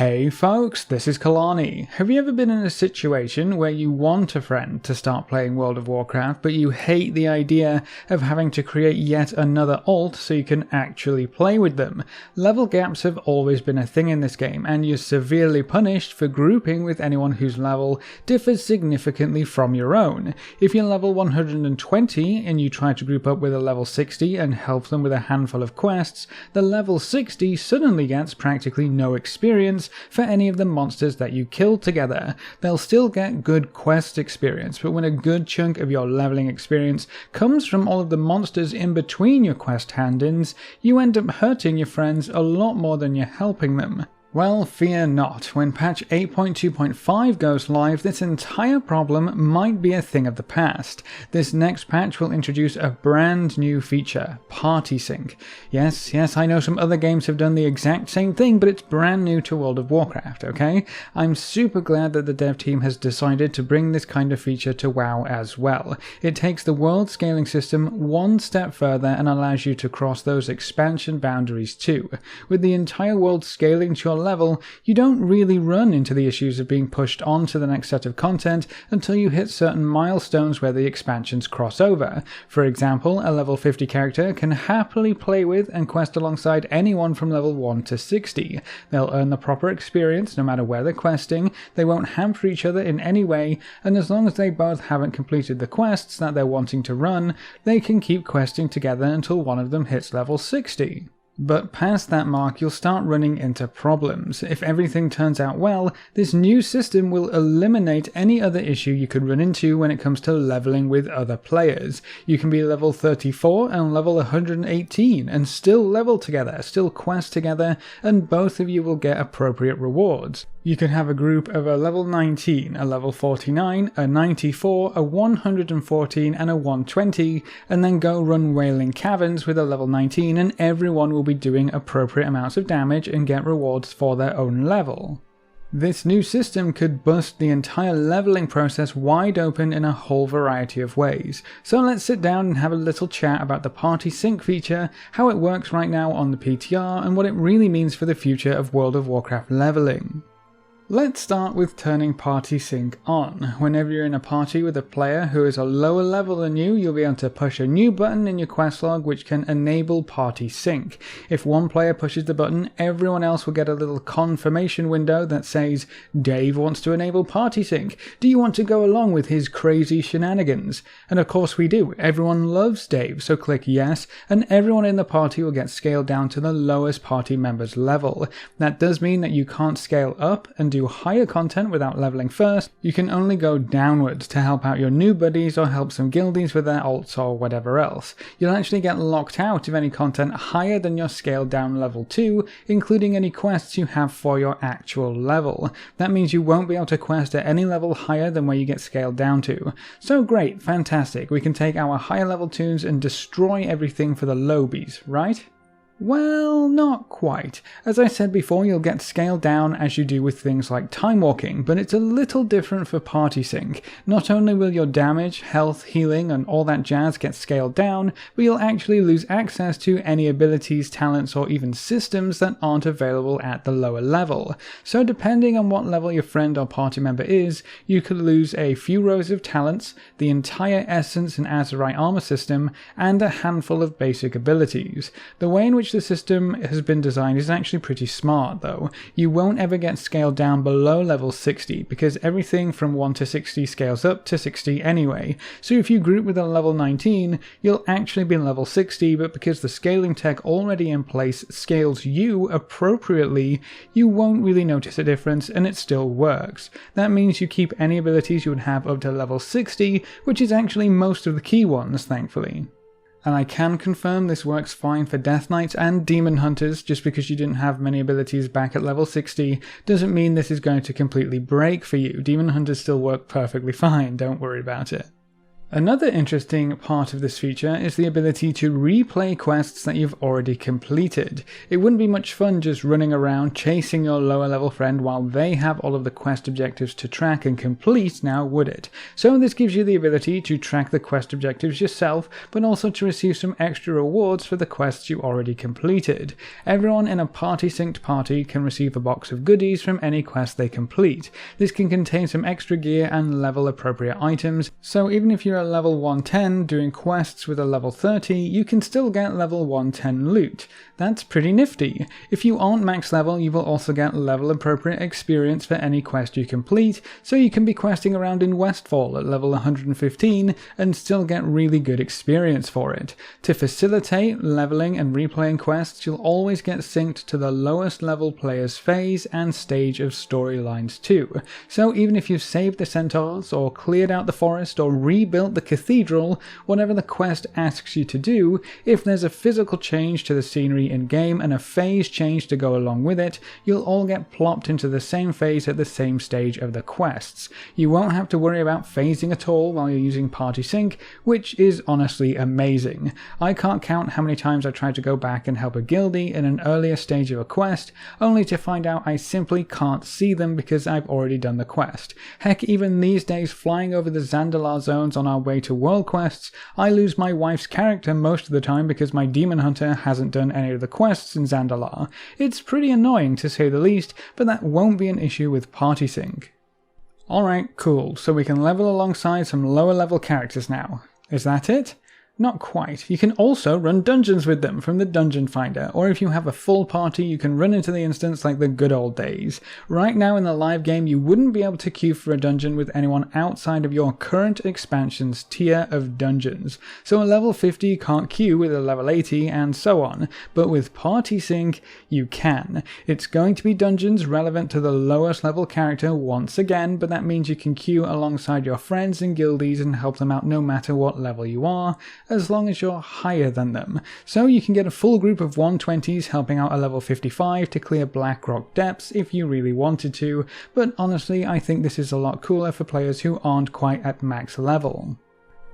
Hey folks, this is Kelani. Have you ever been in a situation where you want a friend to start playing World of Warcraft, but you hate the idea of having to create yet another alt so you can actually play with them? Level gaps have always been a thing in this game, and you're severely punished for grouping with anyone whose level differs significantly from your own. If you're level 120 and you try to group up with a level 60 and help them with a handful of quests, the level 60 suddenly gets practically no experience for any of the monsters that you killed together. They'll still get good quest experience, but when a good chunk of your leveling experience comes from all of the monsters in between your quest hand-ins, you end up hurting your friends a lot more than you're helping them. Well, fear not. When patch 8.2.5 goes live, this entire problem might be a thing of the past. This next patch will introduce a brand new feature, Party Sync. Yes, I know some other games have done the exact same thing, but it's brand new to World of Warcraft, okay? I'm super glad that the dev team has decided to bring this kind of feature to WoW as well. It takes the world scaling system one step further and allows you to cross those expansion boundaries too. With the entire world scaling to your level, you don't really run into the issues of being pushed on to the next set of content until you hit certain milestones where the expansions cross over. For example, a level 50 character can happily play with and quest alongside anyone from level 1 to 60. They'll earn the proper experience no matter where they're questing, they won't hamper each other in any way, and as long as they both haven't completed the quests that they're wanting to run, they can keep questing together until one of them hits level 60. But past that mark, you'll start running into problems. If everything turns out well, this new system will eliminate any other issue you could run into when it comes to leveling with other players. You can be level 34 and level 118 and still level together, still quest together, and both of you will get appropriate rewards. You can have a group of a level 19, a level 49, a 94, a 114 and a 120, and then go run Wailing Caverns with a level 19 and everyone will be doing appropriate amounts of damage and get rewards for their own level. This new system could bust the entire leveling process wide open in a whole variety of ways. So let's sit down and have a little chat about the Party Sync feature, how it works right now on the PTR, and what it really means for the future of World of Warcraft leveling. Let's start with turning Party Sync on. Whenever you're in a party with a player who is a lower level than you, you'll be able to push a new button in your quest log which can enable Party Sync. If one player pushes the button, everyone else will get a little confirmation window that says, Dave wants to enable Party Sync. Do you want to go along with his crazy shenanigans? And of course we do. Everyone loves Dave, so click yes, and everyone in the party will get scaled down to the lowest party member's level. That does mean that you can't scale up and do higher content without leveling first. You can only go downwards to help out your new buddies or help some guildies with their alts or whatever else. You'll actually get locked out of any content higher than your scaled down level 2, including any quests you have for your actual level. That means you won't be able to quest at any level higher than where you get scaled down to. So great, fantastic, we can take our higher level tunes and destroy everything for the lowbies, right? Well, not quite. As I said before, you'll get scaled down as you do with things like time walking, but it's a little different for Party Sync. Not only will your damage, health, healing, and all that jazz get scaled down, but you'll actually lose access to any abilities, talents, or even systems that aren't available at the lower level. So depending on what level your friend or party member is, you could lose a few rows of talents, the entire Essence and Azerite armor system, and a handful of basic abilities. The way in which the system has been designed is actually pretty smart though. You won't ever get scaled down below level 60 because everything from 1 to 60 scales up to 60 anyway. So if you group with a level 19, you'll actually be level 60, but because the scaling tech already in place scales you appropriately, you won't really notice a difference and it still works. That means you keep any abilities you would have up to level 60, which is actually most of the key ones, thankfully. And I can confirm this works fine for Death Knights and Demon Hunters. Just because you didn't have many abilities back at level 60 doesn't mean this is going to completely break for you. Demon Hunters still work perfectly fine, don't worry about it. Another interesting part of this feature is the ability to replay quests that you've already completed. It wouldn't be much fun just running around chasing your lower level friend while they have all of the quest objectives to track and complete now, would it? So this gives you the ability to track the quest objectives yourself, but also to receive some extra rewards for the quests you already completed. Everyone in a party synced party can receive a box of goodies from any quest they complete. This can contain some extra gear and level appropriate items, so even if you're level 110 doing quests with a level 30, you can still get level 110 loot. That's pretty nifty. If you aren't max level, you will also get level appropriate experience for any quest you complete, so you can be questing around in Westfall at level 115 and still get really good experience for it. To facilitate leveling and replaying quests, you'll always get synced to the lowest level player's phase and stage of storylines too. So even if you've saved the centaurs, or cleared out the forest, or rebuilt the cathedral, whatever the quest asks you to do, if there's a physical change to the scenery in game and a phase change to go along with it, you'll all get plopped into the same phase at the same stage of the quests. You won't have to worry about phasing at all while you're using party sync, which is honestly amazing. I can't count how many times I've tried to go back and help a guildie in an earlier stage of a quest, only to find out I simply can't see them because I've already done the quest. Heck, even these days, flying over the Zandalar zones on our way to world quests, I lose my wife's character most of the time because my demon hunter hasn't done any of the quests in Zandalar. It's pretty annoying to say the least, but that won't be an issue with party sync. Alright, cool, so we can level alongside some lower level characters now. Is that it? Not quite. You can also run dungeons with them from the Dungeon Finder, or if you have a full party, you can run into the instance like the good old days. Right now in the live game, you wouldn't be able to queue for a dungeon with anyone outside of your current expansion's tier of dungeons. So a level 50 can't queue with a level 80 and so on, but with Party Sync, you can. It's going to be dungeons relevant to the lowest level character once again, but that means you can queue alongside your friends and guildies and help them out no matter what level you are, as long as you're higher than them. So you can get a full group of 120s helping out a level 55 to clear Blackrock depths if you really wanted to, but honestly I think this is a lot cooler for players who aren't quite at max level.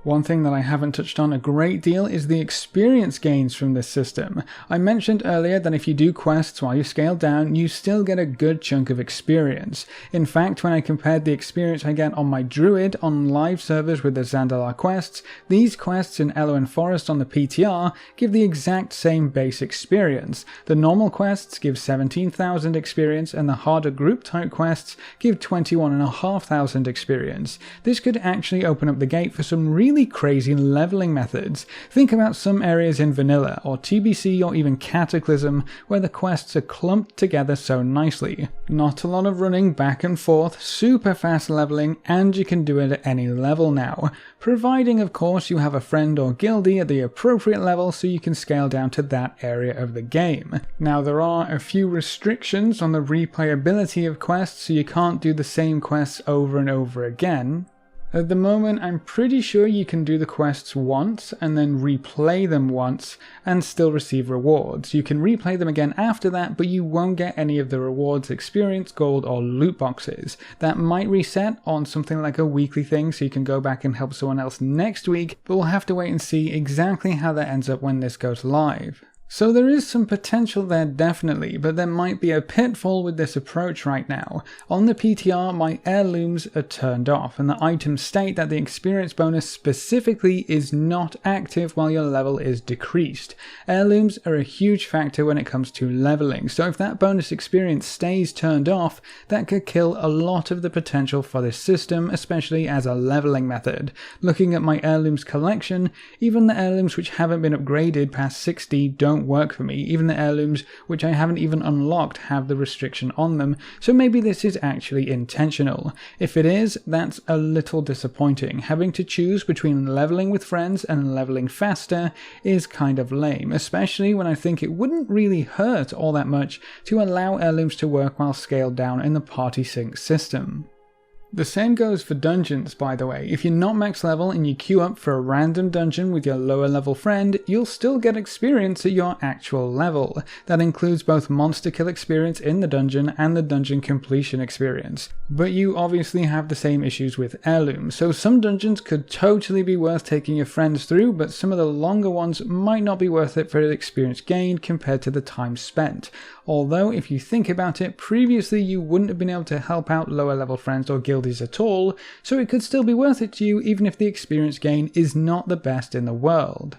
One thing that I haven't touched on a great deal is the experience gains from this system. I mentioned earlier that if you do quests while you scale down, you still get a good chunk of experience. In fact, when I compared the experience I get on my druid on live servers with the Zandalar quests, these quests in Elwyn Forest on the PTR give the exact same base experience. The normal quests give 17,000 experience and the harder group type quests give 21,500 experience. This could actually open up the gate for some really crazy leveling methods. Think about some areas in Vanilla, or TBC, or even Cataclysm, where the quests are clumped together so nicely. Not a lot of running back and forth, super fast leveling, and you can do it at any level now. Providing, of course, you have a friend or guildie at the appropriate level so you can scale down to that area of the game. Now, there are a few restrictions on the replayability of quests, so you can't do the same quests over and over again. At the moment, I'm pretty sure you can do the quests once and then replay them once and still receive rewards. You can replay them again after that, but you won't get any of the rewards, experience, gold, or loot boxes. That might reset on something like a weekly thing, so you can go back and help someone else next week, but we'll have to wait and see exactly how that ends up when this goes live. So there is some potential there definitely, but there might be a pitfall with this approach right now. On the PTR, my heirlooms are turned off, and the items state that the experience bonus specifically is not active while your level is decreased. Heirlooms are a huge factor when it comes to leveling, so if that bonus experience stays turned off, that could kill a lot of the potential for this system, especially as a leveling method. Looking at my heirlooms collection, even the heirlooms which haven't been upgraded past 60 don't work for me. Even the heirlooms which I haven't even unlocked have the restriction on them, so maybe this is actually intentional. If it is, that's a little disappointing. Having to choose between leveling with friends and leveling faster is kind of lame, especially when I think it wouldn't really hurt all that much to allow heirlooms to work while scaled down in the party sync system. The same goes for dungeons, by the way. If you're not max level and you queue up for a random dungeon with your lower level friend, you'll still get experience at your actual level. That includes both monster kill experience in the dungeon and the dungeon completion experience. But you obviously have the same issues with Heirlooms, so some dungeons could totally be worth taking your friends through, but some of the longer ones might not be worth it for the experience gained compared to the time spent. Although, if you think about it, previously you wouldn't have been able to help out lower level friends or guildies at all, so it could still be worth it to you even if the experience gain is not the best in the world.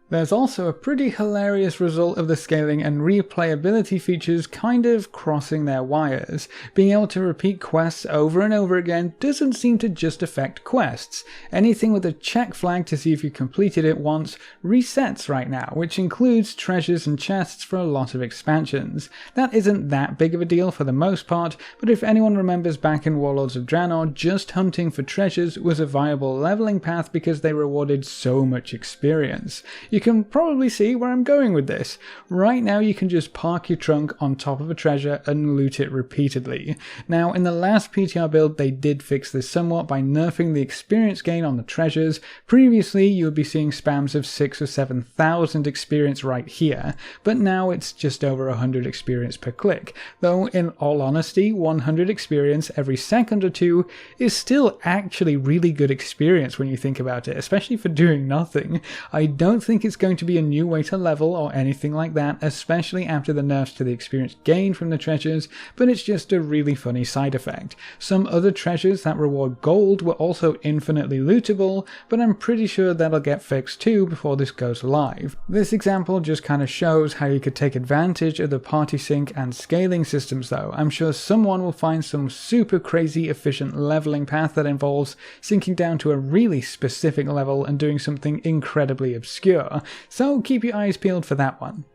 There's also a pretty hilarious result of the scaling and replayability features kind of crossing their wires. Being able to repeat quests over and over again doesn't seem to just affect quests. Anything with a check flag to see if you completed it once resets right now, which includes treasures and chests for a lot of expansions. That isn't that big of a deal for the most part, but if anyone remembers back in Warlords of Draenor, just hunting for treasures was a viable leveling path because they rewarded so much experience. You can probably see where I'm going with this. Right now you can just park your trunk on top of a treasure and loot it repeatedly. Now in the last PTR build they did fix this somewhat by nerfing the experience gain on the treasures. Previously you would be seeing spams of 6,000 or 7,000 experience right here, but now it's just over 100 experience per click. Though in all honesty, 100 experience every second or two is still actually really good experience when you think about it, especially for doing nothing. I don't think it's going to be a new way to level or anything like that, especially after the nerfs to the experience gained from the treasures, but it's just a really funny side effect. Some other treasures that reward gold were also infinitely lootable, but I'm pretty sure that'll get fixed too before this goes live. This example just kind of shows how you could take advantage of the party sync and scaling systems though. I'm sure someone will find some super crazy efficient leveling path that involves syncing down to a really specific level and doing something incredibly obscure. So keep your eyes peeled for that one.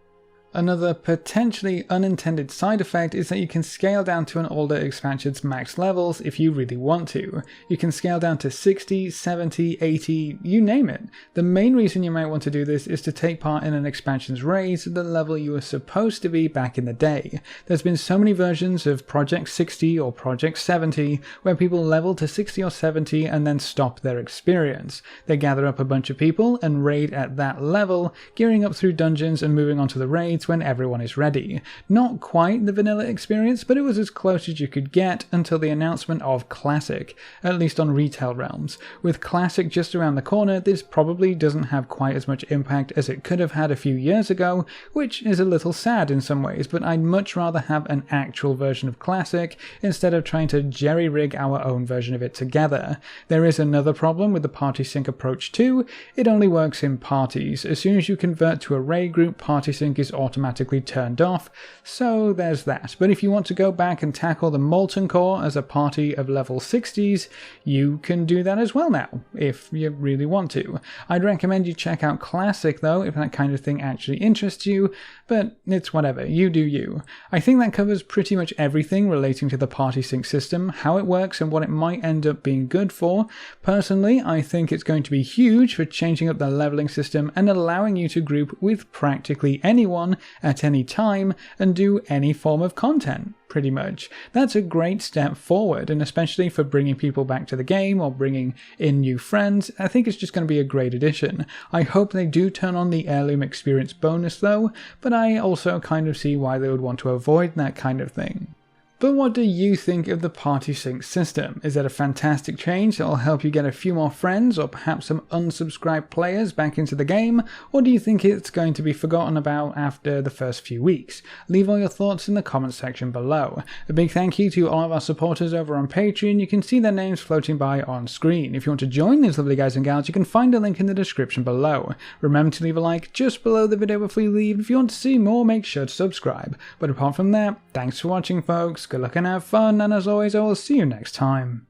Another potentially unintended side effect is that you can scale down to an older expansion's max levels if you really want to. You can scale down to 60, 70, 80, you name it. The main reason you might want to do this is to take part in an expansion's raise at the level you were supposed to be back in the day. There's been so many versions of Project 60 or Project 70 where people level to 60 or 70 and then stop their experience. They gather up a bunch of people and raid at that level, gearing up through dungeons and moving on to the raids when everyone is ready. Not quite the vanilla experience, but it was as close as you could get until the announcement of Classic, at least on retail realms. With Classic just around the corner, this probably doesn't have quite as much impact as it could have had a few years ago, which is a little sad in some ways, but I'd much rather have an actual version of Classic instead of trying to jerry-rig our own version of it together. There is another problem with the party sync approach too. It only works in parties. As soon as you convert to a raid group, party sync is automatically turned off, so there's that. But if you want to go back and tackle the Molten Core as a party of level 60s, you can do that as well now, if you really want to. I'd recommend you check out Classic though, if that kind of thing actually interests you, but it's whatever, you do you. I think that covers pretty much everything relating to the party sync system, how it works and what it might end up being good for. Personally, I think it's going to be huge for changing up the leveling system and allowing you to group with practically anyone at any time and do any form of content, pretty much. That's a great step forward, and especially for bringing people back to the game or bringing in new friends, I think it's just going to be a great addition. I hope they do turn on the Heirloom experience bonus though, but I also kind of see why they would want to avoid that kind of thing. But what do you think of the party sync system? Is it a fantastic change that will help you get a few more friends or perhaps some unsubscribed players back into the game? Or do you think it's going to be forgotten about after the first few weeks? Leave all your thoughts in the comments section below. A big thank you to all of our supporters over on Patreon. You can see their names floating by on screen. If you want to join these lovely guys and gals, you can find a link in the description below. Remember to leave a like just below the video before you leave. If you want to see more, make sure to subscribe. But apart from that, thanks for watching folks. Good luck and have fun, and as always, I will see you next time.